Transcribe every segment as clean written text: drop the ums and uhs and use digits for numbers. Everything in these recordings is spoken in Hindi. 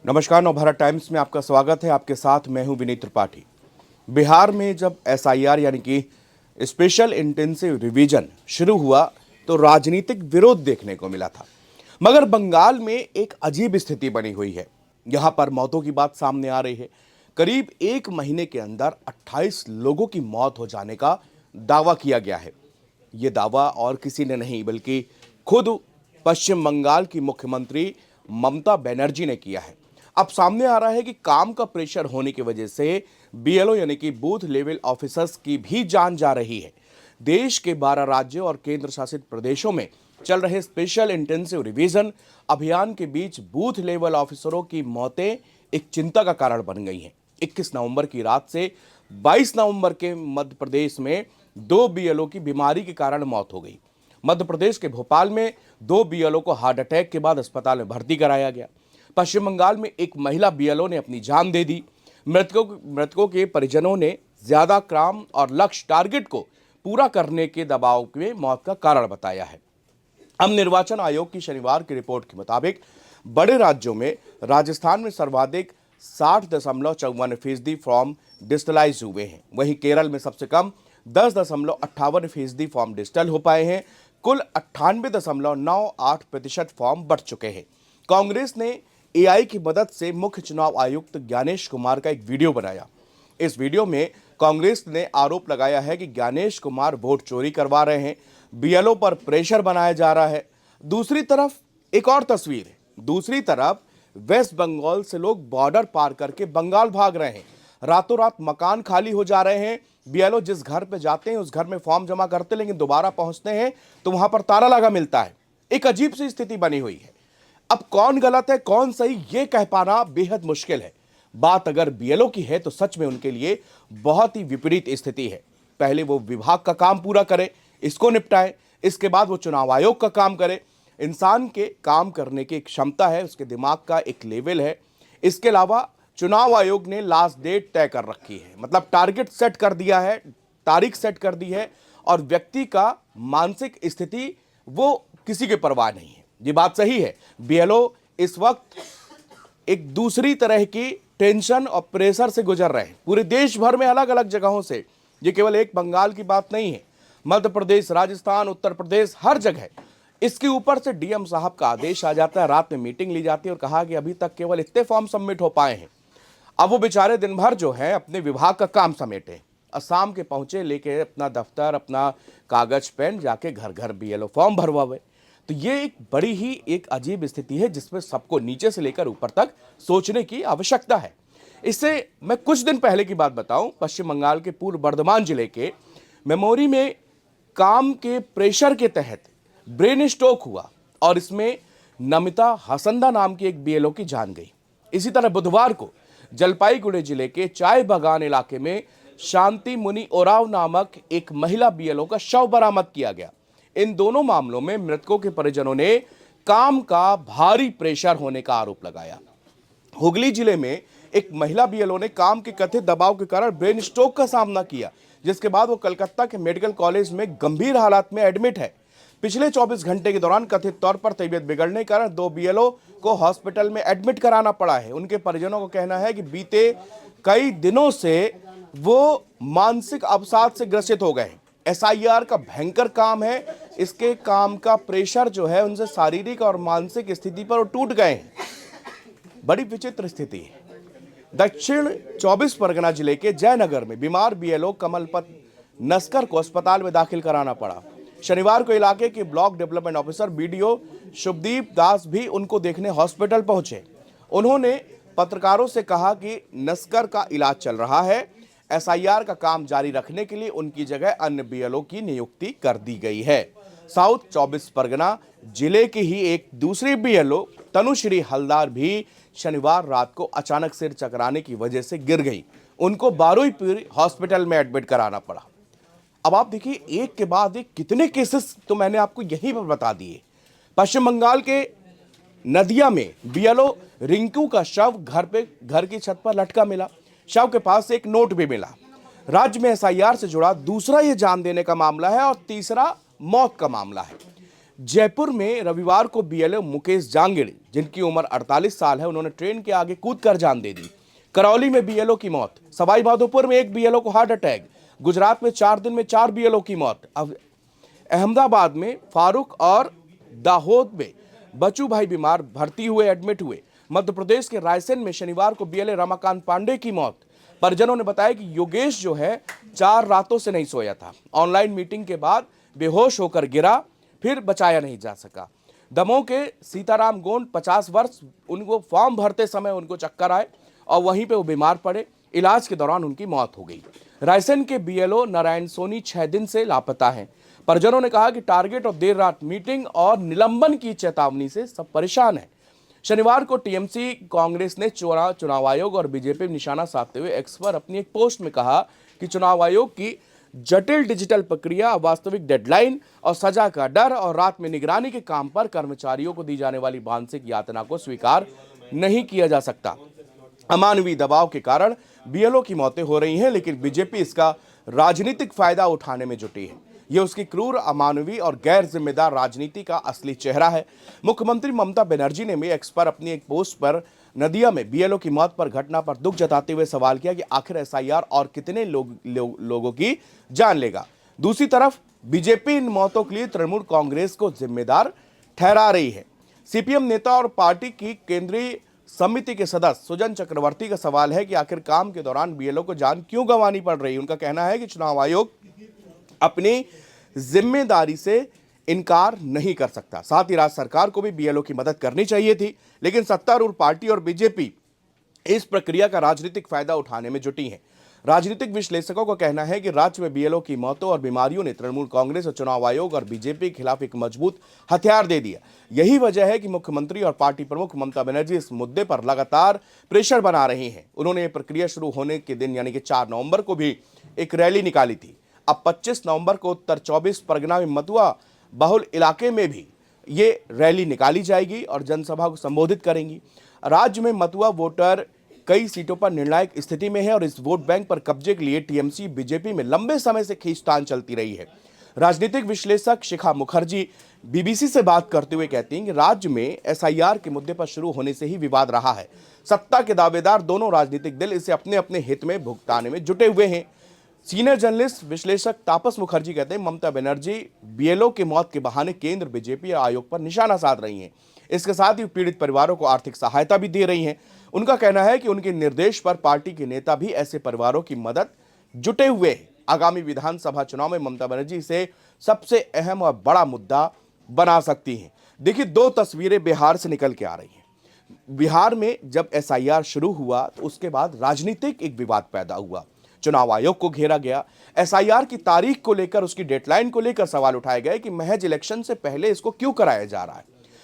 नमस्कार, नवभारत टाइम्स में आपका स्वागत है। आपके साथ मैं हूं विनीत त्रिपाठी। बिहार में जब एसआईआर यानी कि स्पेशल इंटेंसिव रिवीजन शुरू हुआ तो राजनीतिक विरोध देखने को मिला था। मगर बंगाल में एक अजीब स्थिति बनी हुई है। यहां पर मौतों की बात सामने आ रही है। करीब एक महीने के अंदर 28 लोगों की मौत हो जाने का दावा किया गया है। ये दावा और किसी ने नहीं बल्कि खुद पश्चिम बंगाल की मुख्यमंत्री ममता बनर्जी ने किया है। अब सामने आ रहा है कि काम का प्रेशर होने की वजह से बीएलओ यानी कि बूथ लेवल ऑफिसर्स की भी जान जा रही है। देश के 12 राज्यों और केंद्र शासित प्रदेशों में चल रहे स्पेशल इंटेंसिव रिवीजन अभियान के बीच बूथ लेवल ऑफिसरों की मौतें एक चिंता का कारण बन गई हैं। 21 नवंबर की रात से 22 नवंबर के मध्य प्रदेश में 2 बीएलओ की बीमारी के कारण मौत हो गई। मध्य प्रदेश के भोपाल में 2 बीएलओ को हार्ट अटैक के बाद अस्पताल में भर्ती कराया गया। पश्चिम बंगाल में एक महिला बीएलओ ने अपनी जान दे दी। मृतकों के परिजनों ने ज्यादा काम और लक्ष्य टारगेट को पूरा करने के दबाव में मौत का कारण बताया है। अब निर्वाचन आयोग की शनिवार की रिपोर्ट के मुताबिक बड़े राज्यों में राजस्थान में सर्वाधिक 60.54% फॉर्म डिजिटलाइज हुए हैं। वहीं केरल में सबसे कम 10.58% फॉर्म डिजिटल हो पाए हैं। कुल 98.98% फॉर्म बढ़ चुके हैं। कांग्रेस ने एआई की मदद से मुख्य चुनाव आयुक्त ज्ञानेश कुमार का एक वीडियो बनाया। इस वीडियो में कांग्रेस ने आरोप लगाया है कि ज्ञानेश कुमार वोट चोरी करवा रहे हैं, बीएलओ पर प्रेशर बनाया जा रहा है। दूसरी तरफ एक और तस्वीर है। दूसरी तरफ वेस्ट बंगाल से लोग बॉर्डर पार करके बंगाल भाग रहे हैं। रातों रात मकान खाली हो जा रहे हैं। बीएलओ जिस घर पे जाते हैं उस घर में फॉर्म जमा करते, लेकिन दोबारा पहुंचते हैं तो वहां पर ताला लगा मिलता है। एक अजीब सी स्थिति बनी हुई है। अब कौन गलत है कौन सही ये कह पाना बेहद मुश्किल है। बात अगर बीएलओ की है तो सच में उनके लिए बहुत ही विपरीत स्थिति है। पहले वो विभाग का काम पूरा करे, इसको निपटाए, इसके बाद वो चुनाव आयोग का काम करे। इंसान के काम करने की एक क्षमता है, उसके दिमाग का एक लेवल है। इसके अलावा चुनाव आयोग ने लास्ट डेट तय कर रखी है, मतलब टारगेट सेट कर दिया है, तारीख सेट कर दी है और व्यक्ति का मानसिक स्थिति वो किसी के परवाह नहीं है। ये बात सही है। बीएलओ इस वक्त एक दूसरी तरह की टेंशन और प्रेशर से गुजर रहे हैं। पूरे देश भर में अलग अलग जगहों से, ये केवल एक बंगाल की बात नहीं है। मध्य प्रदेश, राजस्थान, उत्तर प्रदेश, हर जगह इसके ऊपर से डीएम साहब का आदेश आ जाता है। रात में मीटिंग ली जाती है और कहा कि अभी तक केवल इतने फॉर्म सबमिट हो पाए हैं। अब वो बेचारे दिन भर जो है अपने विभाग का काम समेटे, असम के पहुंचे लेके अपना दफ्तर, अपना कागज पेन, जाके घर घर बीएलओ फॉर्म भरवावे। तो ये एक बड़ी ही एक अजीब स्थिति है जिसमें सबको नीचे से लेकर ऊपर तक सोचने की आवश्यकता है। इससे मैं कुछ दिन पहले की बात बताऊं, पश्चिम बंगाल के पूर्व बर्धमान जिले के मेमोरी में काम के प्रेशर के तहत ब्रेन स्ट्रोक हुआ और इसमें नमिता हसंदा नाम की एक बीएलओ की जान गई। इसी तरह बुधवार को जलपाईगुड़ी जिले के चाय बागान इलाके में शांति मुनि ओराव नामक एक महिला बीएलओ का शव बरामद किया गया। इन दोनों मामलों में मृतकों के परिजनों ने काम का भारी प्रेशर होने का आरोप लगाया। हुगली जिले में एक महिला बीएलओ ने काम के कथित दबाव के कारण ब्रेन स्ट्रोक का सामना किया, जिसके बाद वो कलकत्ता के मेडिकल कॉलेज में गंभीर हालात में एडमिट है। पिछले 24 घंटे के दौरान कथित तौर पर तबीयत बिगड़ने के कारण 2 बीएलओ को हॉस्पिटल में एडमिट कराना पड़ा है। उनके परिजनों का कहना है कि बीते कई दिनों से वो मानसिक अवसाद से ग्रसित हो गए। एसआईआर का भयंकर काम है। इसके काम का प्रेशर जो है उनसे शारीरिक और मानसिक स्थिति पर वो टूट गए हैं। बड़ी विचित्र स्थिति है। दक्षिण 24 परगना जिले के जयनगर में बीमार बीएलओ कमलपत नस्कर को अस्पताल में दाखिल कराना पड़ा। शनिवार को इलाके के block development officer BDO Shubhdeep Das भी उनको देखने हॉस्पिटल पहुंचे। उन्होंने पत्रकारों से कहा कि नस्कर का इलाज चल रहा है। एसआईआर का काम जारी रखने के लिए उनकी जगह अन्य बीएलओ की नियुक्ति कर दी गई है। साउथ 24 परगना जिले की ही एक दूसरी बीएलओ तनुश्री हलदार भी शनिवार रात को अचानक सिर चकराने की वजह से गिर गई। उनको बारुईपुर हॉस्पिटल में एडमिट कराना पड़ा। अब आप देखिए, एक के बाद एक कितने केसेस तो मैंने आपको यहीं पर बता दिए। पश्चिम बंगाल के नदिया में बीएलओ रिंकू का शव घर की छत पर लटका मिला। शव के पास एक नोट भी मिला। राज्य में एसआईआर से जुड़ा दूसरा ये जान देने का मामला है और तीसरा मौत का मामला है। जयपुर में रविवार को बीएलओ मुकेश जांगिड़, जिनकी उम्र 48 साल है, उन्होंने ट्रेन के आगे कूदकर जान दे दी। करौली में बीएलओ की मौत, सवाई माधोपुर में एक बीएलओ को हार्ट अटैक, गुजरात में 4 दिन में 4 बीएलओ की मौत, अहमदाबाद में फारूक और दाहोद में बच्चू भाई बीमार भर्ती हुए, एडमिट हुए। मध्य प्रदेश के रायसेन में शनिवार को बीएलओ रमाकांत पांडे की मौत। परिजनों ने बताया कि योगेश जो है 4 रातों से नहीं सोया था। ऑनलाइन मीटिंग के बाद बेहोश होकर गिरा, फिर बचाया नहीं जा सका। दमोह के सीताराम गोंड 50 वर्ष, उनको फॉर्म भरते समय उनको चक्कर आए और वहीं पे वो बीमार पड़े। इलाज के दौरान उनकी मौत हो गई। रायसेन के बीएलओ नारायण सोनी 6 दिन से लापता हैं। परिजनों ने कहा कि टारगेट और देर रात मीटिंग और निलंबन की चेतावनी से सब परेशान हैं। शनिवार को टीएमसी कांग्रेस ने चुनाव आयोग और बीजेपी में निशाना साधते हुए एक्स पर अपनी एक पोस्ट में कहा कि चुनाव आयोग की जटिल डिजिटल प्रक्रिया, वास्तविक डेडलाइन और सजा का डर और रात में निगरानी के काम पर कर्मचारियों को दी जाने वाली मानसिक यातना को स्वीकार नहीं किया जा सकता। अमानवीय दबाव के कारण बीएलओ की मौतें हो रही हैं, लेकिन बीजेपी इसका राजनीतिक फायदा उठाने में जुटी है। यह उसकी क्रूर, अमानवीय और गैर जिम्मेदार राजनीति का असली चेहरा है। मुख्यमंत्री ममता बनर्जी ने भी एक्स पर अपनी एक पोस्ट पर नदिया में बीएलओ की मौत पर घटना पर दुख जताते हुए सवाल किया कि आखिर एसआईआर और कितने लोगों की जान लेगा। दूसरी तरफ बीजेपी इन मौतों के लिए तृणमूल कांग्रेस को जिम्मेदार ठहरा रही है। सीपीएम नेता और पार्टी की केंद्रीय समिति के सदस्य सुजन चक्रवर्ती का सवाल है कि आखिर काम के दौरान बीएलओ को जान क्यों गंवानी पड़ रही है। उनका कहना है कि चुनाव आयोग अपनी जिम्मेदारी से इनकार नहीं कर सकता। साथ ही राज्य सरकार को भी बीएलओ की मदद करनी चाहिए थी, लेकिन सत्तारूढ़ पार्टी और बीजेपी इस प्रक्रिया का राजनीतिक फायदा उठाने में जुटी है। राजनीतिक विश्लेषकों का कहना है कि राज्य में बीएलओ की मौतों और बीमारियों ने तृणमूल कांग्रेस और चुनाव आयोग और बीजेपी के खिलाफ एक मजबूत हथियार दे दिया। यही वजह है कि मुख्यमंत्री और पार्टी प्रमुख ममता बनर्जी इस मुद्दे पर लगातार प्रेशर बना रही हैं। उन्होंने ये प्रक्रिया शुरू होने के दिन यानी कि 4 नवंबर को भी एक रैली निकाली थी। अब 25 नवंबर को उत्तर 24 परगना में मथुरा बहुल इलाके में भी ये रैली निकाली जाएगी और जनसभा को संबोधित करेंगी। राज्य में मथुरा वोटर कई सीटों पर निर्णायक स्थिति में है और इस वोट बैंक पर कब्जे के लिए टीएमसी बीजेपी में लंबे समय से खींचतान चलती रही है। राजनीतिक विश्लेषक शिखा मुखर्जी बीबीसी से बात करते हुए कहती हैं कि राज्य में एसआईआर के मुद्दे पर शुरू होने से ही विवाद रहा है। सत्ता के दावेदार दोनों राजनीतिक दल इसे अपने अपने हित में भुगताने में जुटे हुए हैं। सीनियर जर्नलिस्ट विश्लेषक तापस मुखर्जी कहते हैं ममता बनर्जी बीएलओ की मौत के बहाने केंद्र बीजेपी आयोग पर निशाना साध रही हैं। इसके साथ ही पीड़ित परिवारों को आर्थिक सहायता भी दे रही हैं। उनका कहना है कि उनके निर्देश पर पार्टी के नेता भी ऐसे परिवारों की मदद जुटे हुए हैं। आगामी विधानसभा चुनाव में ममता बनर्जी इसे सबसे अहम और बड़ा मुद्दा बना सकती हैं। देखिए, 2 तस्वीरें बिहार से निकल के आ रही हैं। बिहार में जब एसआईआर शुरू हुआ तो उसके बाद राजनीतिक एक विवाद पैदा हुआ। चुनाव आयोग को घेरा गया। एसआईआर की तारीख को लेकर, उसकी डेडलाइन को लेकर सवाल उठाए गए कि महज इलेक्शन से पहले इसको क्यों कराया जा रहा है।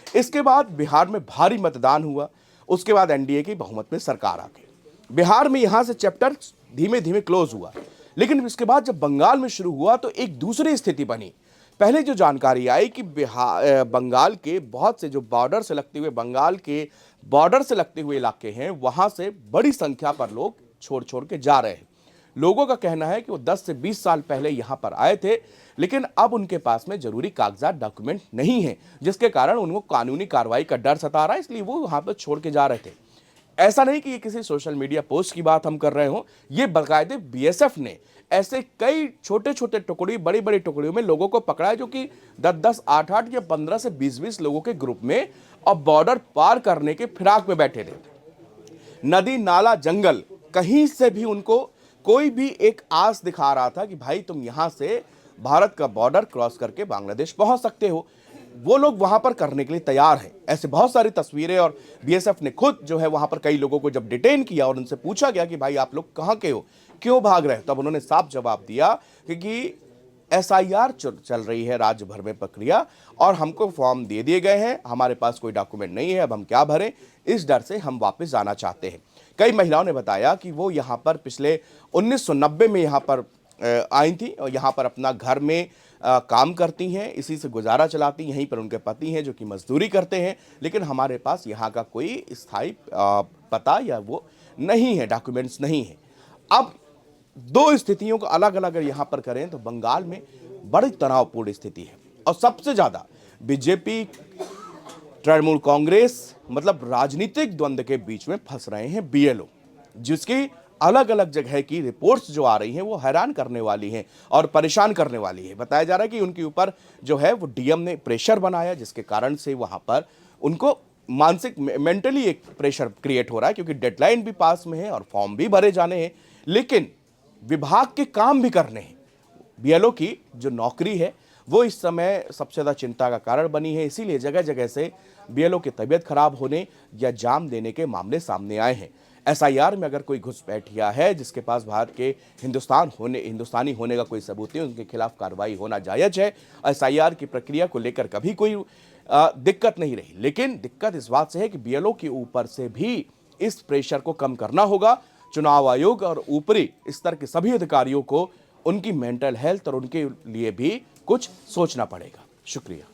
इसके बाद बिहार में भारी मतदान हुआ। उसके बाद एनडीए की बहुमत में सरकार आ गई। बिहार में यहां से चैप्टर धीमे धीमे क्लोज हुआ, लेकिन इसके बाद जब बंगाल में शुरू हुआ तो एक दूसरी स्थिति बनी। पहले जो जानकारी आई कि बंगाल के बहुत से जो बॉर्डर से लगते हुए इलाके हैं, वहां से बड़ी संख्या पर लोग छोड़ छोड़ के जा रहे हैं। लोगों का कहना है कि वो 10 से 20 साल पहले यहां पर आए थे, लेकिन अब उनके पास में जरूरी कागजात, डॉक्यूमेंट नहीं है, जिसके कारण उनको कानूनी कार्रवाई का डर सता रहा है, इसलिए वो वहां पर छोड़ के जा रहे थे। ऐसा नहीं कि ये किसी सोशल मीडिया पोस्ट की बात हम कर रहे हो, ये बाकायदे बीएसएफ ने ऐसे कई छोटे छोटे टुकड़ी, बड़ी बड़ी टुकड़ियों में लोगों को पकड़ा है, जो कि 10-10, 8-8 या 15 से 20-20 लोगों के ग्रुप में और बॉर्डर पार करने के फिराक में बैठे थे। नदी, नाला, जंगल, कहीं से भी उनको कोई भी एक आस दिखा रहा था कि भाई तुम यहां से भारत का बॉर्डर क्रॉस करके बांग्लादेश पहुंच सकते हो। वो लोग वहां पर करने के लिए तैयार हैं। ऐसे बहुत सारी तस्वीरें, और बीएसएफ ने खुद जो है वहां पर कई लोगों को जब डिटेन किया और उनसे पूछा गया कि भाई आप लोग कहां के हो, क्यों भाग रहे हो, तब उन्होंने साफ जवाब दिया कि एसआईआर चल रही है राज्य भर में प्रक्रिया, और हमको फॉर्म दे दिए गए हैं, हमारे पास कोई डॉक्यूमेंट नहीं है, अब हम क्या भरें, इस डर से हम वापस जाना चाहते हैं। कई महिलाओं ने बताया कि वो यहाँ पर पिछले 1990 में यहाँ पर आई थी और यहाँ पर अपना घर में काम करती हैं, इसी से गुजारा चलाती, यहीं पर उनके पति हैं जो कि मजदूरी करते हैं, लेकिन हमारे पास यहाँ का कोई स्थायी पता या वो नहीं है, डॉक्यूमेंट्स नहीं है। अब 2 स्थितियों को अलग अलग अगर यहाँ पर करें तो बंगाल में बड़ी तनावपूर्ण स्थिति है, और सबसे ज़्यादा बीजेपी तृणमूल कांग्रेस मतलब राजनीतिक द्वंद्व के बीच में फंस रहे हैं बीएलओ, जिसकी अलग अलग जगह की रिपोर्ट्स जो आ रही हैं वो हैरान करने वाली हैं और परेशान करने वाली है। बताया जा रहा है कि उनके ऊपर जो है वो डीएम ने प्रेशर बनाया, जिसके कारण से वहां पर उनको मानसिक मेंटली एक प्रेशर क्रिएट हो रहा है, क्योंकि डेडलाइन भी पास में है और फॉर्म भी भरे जाने हैं, लेकिन विभाग के काम भी करने हैं। बीएलओ की जो नौकरी है वो इस समय सबसे ज़्यादा चिंता का कारण बनी है। इसीलिए जगह जगह से बीएलओ की तबीयत खराब होने या जाम देने के मामले सामने आए हैं। एसआईआर में अगर कोई घुसपैठिया है जिसके पास भारत के हिंदुस्तानी होने का कोई सबूत नहीं, उनके खिलाफ कार्रवाई होना जायज है। एसआईआर की प्रक्रिया को लेकर कभी कोई दिक्कत नहीं रही, लेकिन दिक्कत इस बात से है कि बीएलओ के ऊपर से भी इस प्रेशर को कम करना होगा। चुनाव आयोग और ऊपरी स्तर के सभी अधिकारियों को उनकी मेंटल हेल्थ और उनके लिए भी कुछ सोचना पड़ेगा। शुक्रिया।